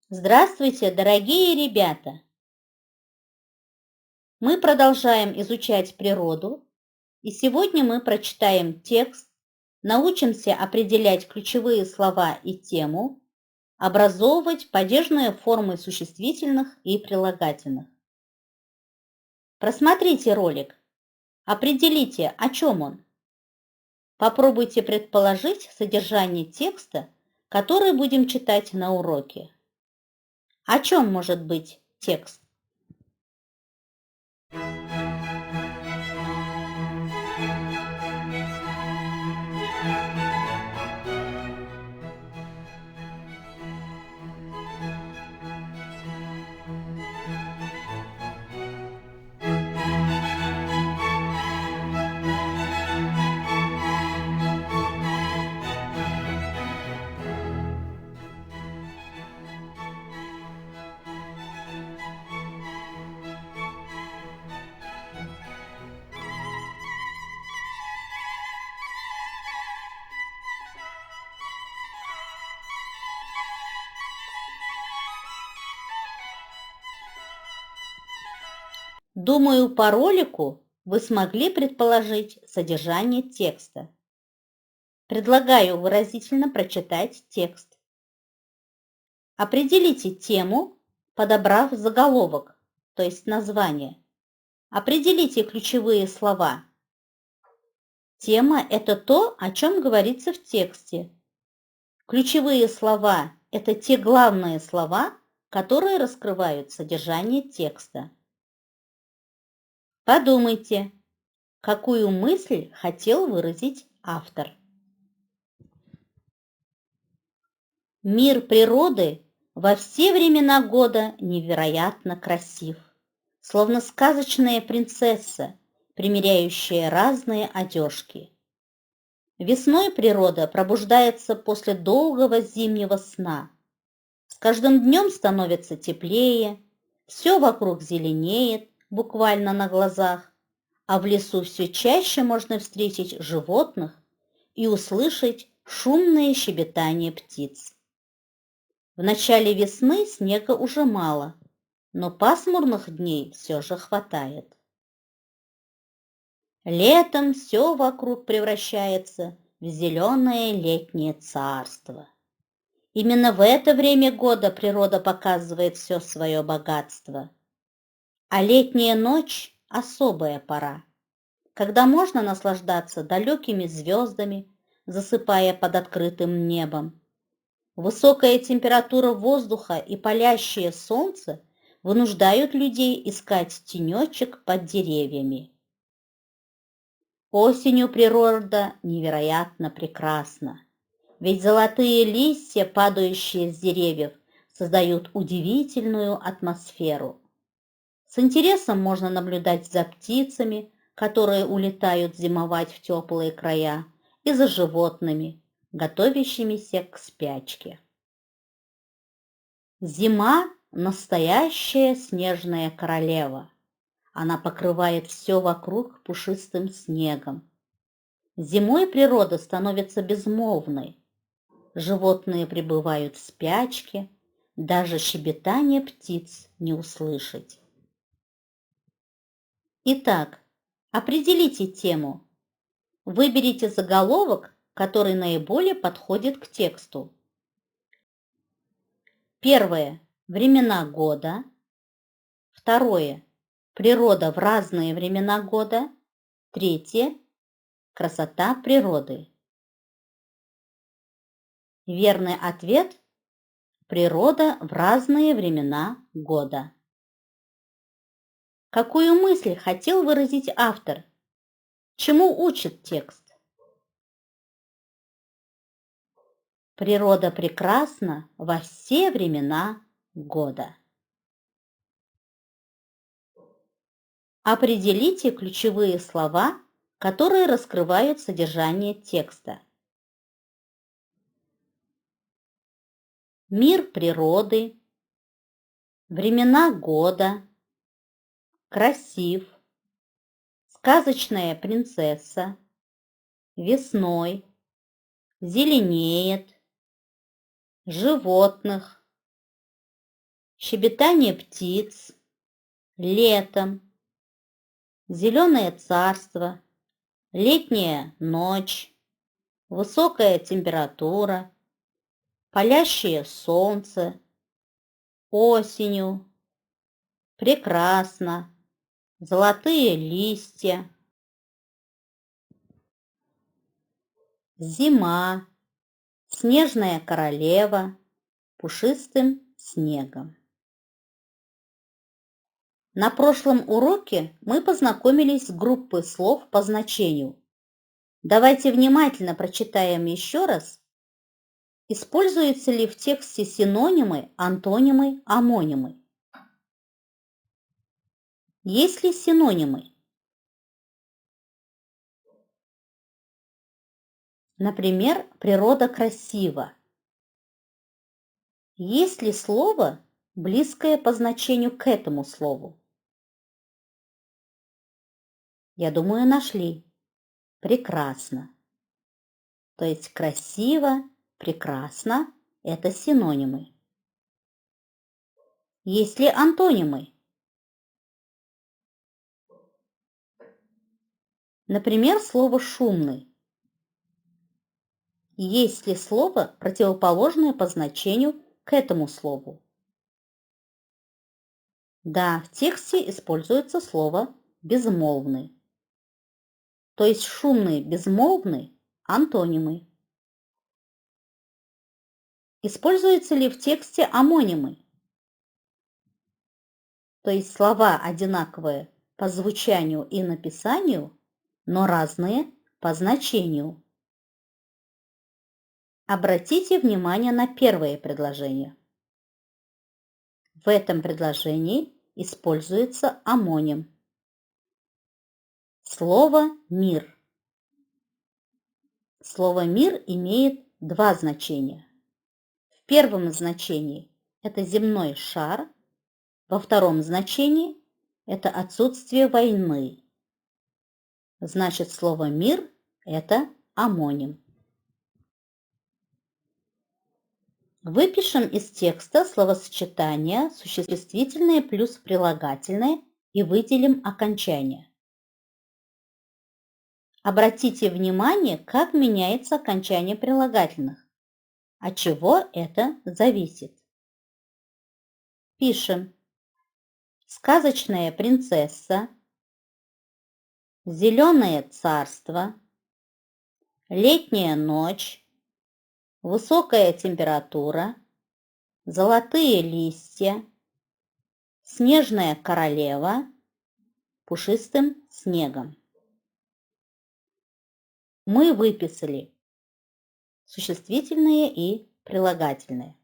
Здравствуйте, дорогие ребята! Мы продолжаем изучать природу, и сегодня мы прочитаем текст, научимся определять ключевые слова и тему, образовывать падежные формы существительных и прилагательных. Просмотрите ролик, определите, о чем он. Попробуйте предположить содержание текста, который будем читать на уроке. О чем может быть текст? Думаю, по ролику вы смогли предположить содержание текста. Предлагаю выразительно прочитать текст. Определите тему, подобрав заголовок, то есть название. Определите ключевые слова. Тема – это то, о чем говорится в тексте. Ключевые слова – это те главные слова, которые раскрывают содержание текста. Подумайте, какую мысль хотел выразить автор. Мир природы во все времена года невероятно красив, словно сказочная принцесса, примеряющая разные одежки. Весной природа пробуждается после долгого зимнего сна. С каждым днем становится теплее, все вокруг зеленеет, буквально на глазах, а в лесу все чаще можно встретить животных и услышать шумное щебетание птиц. В начале весны снега уже мало, но пасмурных дней все же хватает. Летом все вокруг превращается в зеленое летнее царство. Именно в это время года природа показывает все свое богатство. А летняя ночь – особая пора, когда можно наслаждаться далекими звездами, засыпая под открытым небом. Высокая температура воздуха и палящее солнце вынуждают людей искать тенечек под деревьями. Осенью природа невероятно прекрасна, ведь золотые листья, падающие с деревьев, создают удивительную атмосферу. С интересом можно наблюдать за птицами, которые улетают зимовать в теплые края, и за животными, готовящимися к спячке. Зима – настоящая снежная королева. Она покрывает все вокруг пушистым снегом. Зимой природа становится безмолвной. Животные пребывают в спячке, даже щебетание птиц не услышать. Итак, определите тему. Выберите заголовок, который наиболее подходит к тексту. Первое – времена года. Второе – природа в разные времена года. Третье – красота природы. Верный ответ – природа в разные времена года. Какую мысль хотел выразить автор? Чему учит текст? Природа прекрасна во все времена года. Определите ключевые слова, которые раскрывают содержание текста. Мир природы, времена года, красив, сказочная принцесса, весной, зеленеет, животных, щебетание птиц, летом, зеленое царство, летняя ночь, высокая температура, палящее солнце, осенью, прекрасно, золотые листья, зима, снежная королева, пушистым снегом. На прошлом уроке мы познакомились с группой слов по значению. Давайте внимательно прочитаем еще раз. Используются ли в тексте синонимы, антонимы, омонимы? Есть ли синонимы? Например, природа красива. Есть ли слово, близкое по значению к этому слову? Я думаю, нашли. Прекрасно. То есть красиво, прекрасно – это синонимы. Есть ли антонимы? Например, слово «шумный». Есть ли слово, противоположное по значению к этому слову? Да, в тексте используется слово «безмолвный». То есть шумный, безмолвный – антонимы. Используются ли в тексте омонимы? То есть слова одинаковые по звучанию и написанию, но разные по значению. Обратите внимание на первое предложение. В этом предложении используется омоним. Слово «мир». Слово «мир» имеет два значения. В первом значении это земной шар, во втором значении это отсутствие войны. Значит, слово «мир» – это омоним. Выпишем из текста словосочетание существительное плюс прилагательное и выделим окончание. Обратите внимание, как меняется окончание прилагательных. От чего это зависит? Пишем: сказочная принцесса, зеленое царство, летняя ночь, высокая температура, золотые листья, снежная королева, пушистым снегом. Мы выписали существительные и прилагательные.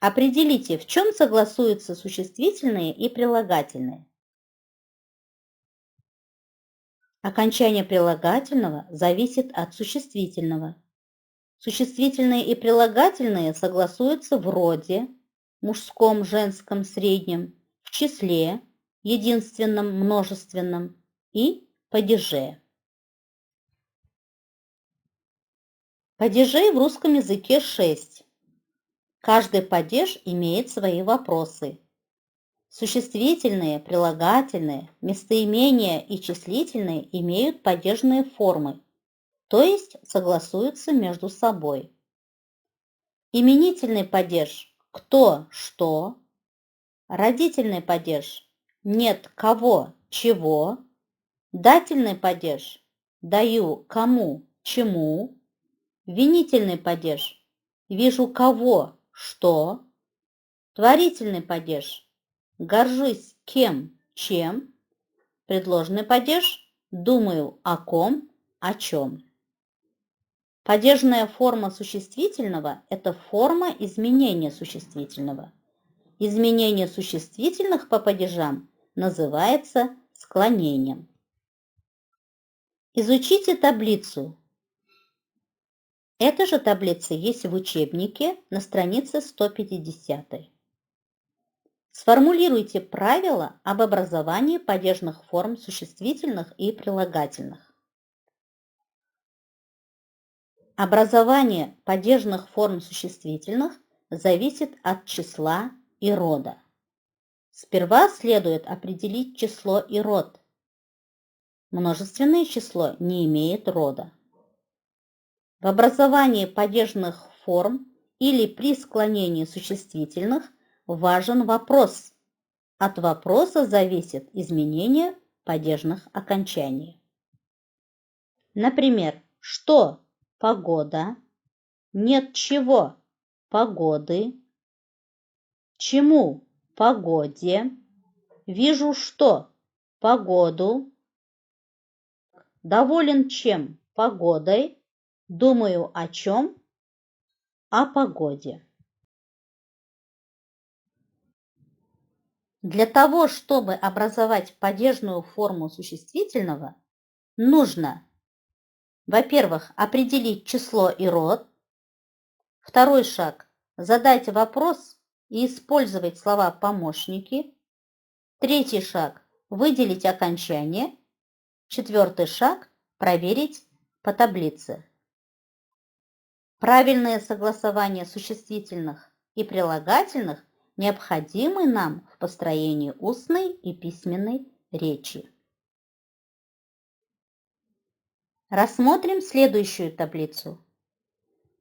Определите, в чем согласуются существительные и прилагательные. Окончание прилагательного зависит от существительного. Существительные и прилагательные согласуются в роде, мужском, женском, среднем, в числе, единственном, множественном и падеже. Падежей в русском языке 6. Каждый падеж имеет свои вопросы. Существительные, прилагательные, местоимения и числительные имеют падежные формы, то есть согласуются между собой. Именительный падеж «кто», «что», родительный падеж «нет кого», «чего», дательный падеж «даю кому», «чему», винительный падеж «вижу кого», «что», творительный падеж «горжусь кем», «чем», предложный падеж «думаю о ком», «о чем». Падежная форма существительного – это форма изменения существительного. Изменение существительных по падежам называется склонением. Изучите таблицу. Эта же таблица есть в учебнике на странице 150. Сформулируйте правила об образовании падежных форм существительных и прилагательных. Образование падежных форм существительных зависит от числа и рода. Сперва следует определить число и род. Множественное число не имеет рода. В образовании падежных форм или при склонении существительных важен вопрос. От вопроса зависит изменение падежных окончаний. Например, что – погода, нет чего – погоды, чему – погоде, вижу что – погоду, доволен чем – погодой, думаю о чем – о погоде. Для того, чтобы образовать падежную форму существительного, нужно, во-первых, определить число и род. Второй шаг – задать вопрос и использовать слова-помощники. Третий шаг – выделить окончание. Четвертый шаг – проверить по таблице. Правильное согласование существительных и прилагательных необходимы нам в построении устной и письменной речи. Рассмотрим следующую таблицу.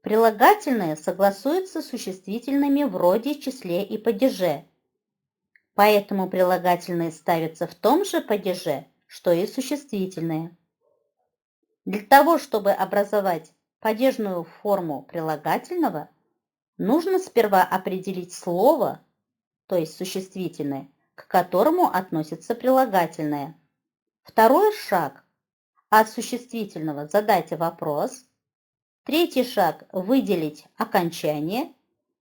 Прилагательные согласуются с существительными в роде, числе и падеже, поэтому прилагательные ставятся в том же падеже, что и существительные. Для того, чтобы образовать падежную форму прилагательного, нужно сперва определить слово, то есть существительное, к которому относится прилагательное. Второй шаг – от существительного задать вопрос. Третий шаг – выделить окончание.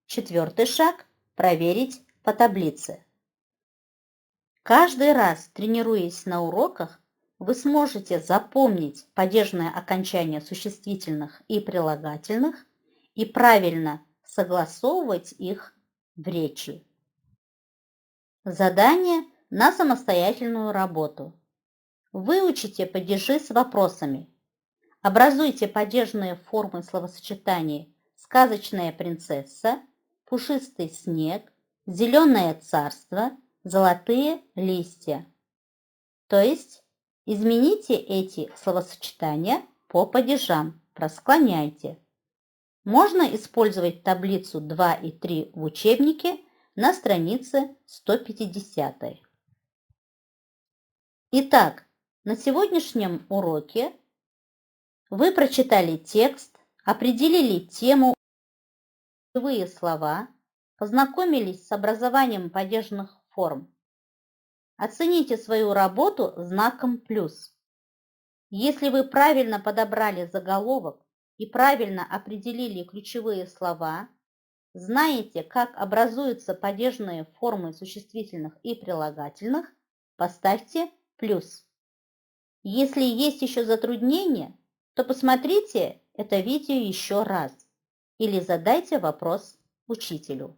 Четвертый шаг – проверить по таблице. Каждый раз, тренируясь на уроках, вы сможете запомнить падежное окончание существительных и прилагательных и правильно согласовывать их в речи. Задание на самостоятельную работу. Выучите падежи с вопросами. Образуйте падежные формы словосочетаний «сказочная принцесса», «пушистый снег», «зеленое царство», «золотые листья». То есть измените эти словосочетания по падежам, просклоняйте. Можно использовать таблицу 2 и 3 в учебнике на странице 150. Итак, на сегодняшнем уроке вы прочитали текст, определили тему, ключевые слова, познакомились с образованием падежных форм. Оцените свою работу знаком плюс. Если вы правильно подобрали заголовок и правильно определили ключевые слова, знаете, как образуются падежные формы существительных и прилагательных, поставьте плюс. Если есть еще затруднения, то посмотрите это видео еще раз или задайте вопрос учителю.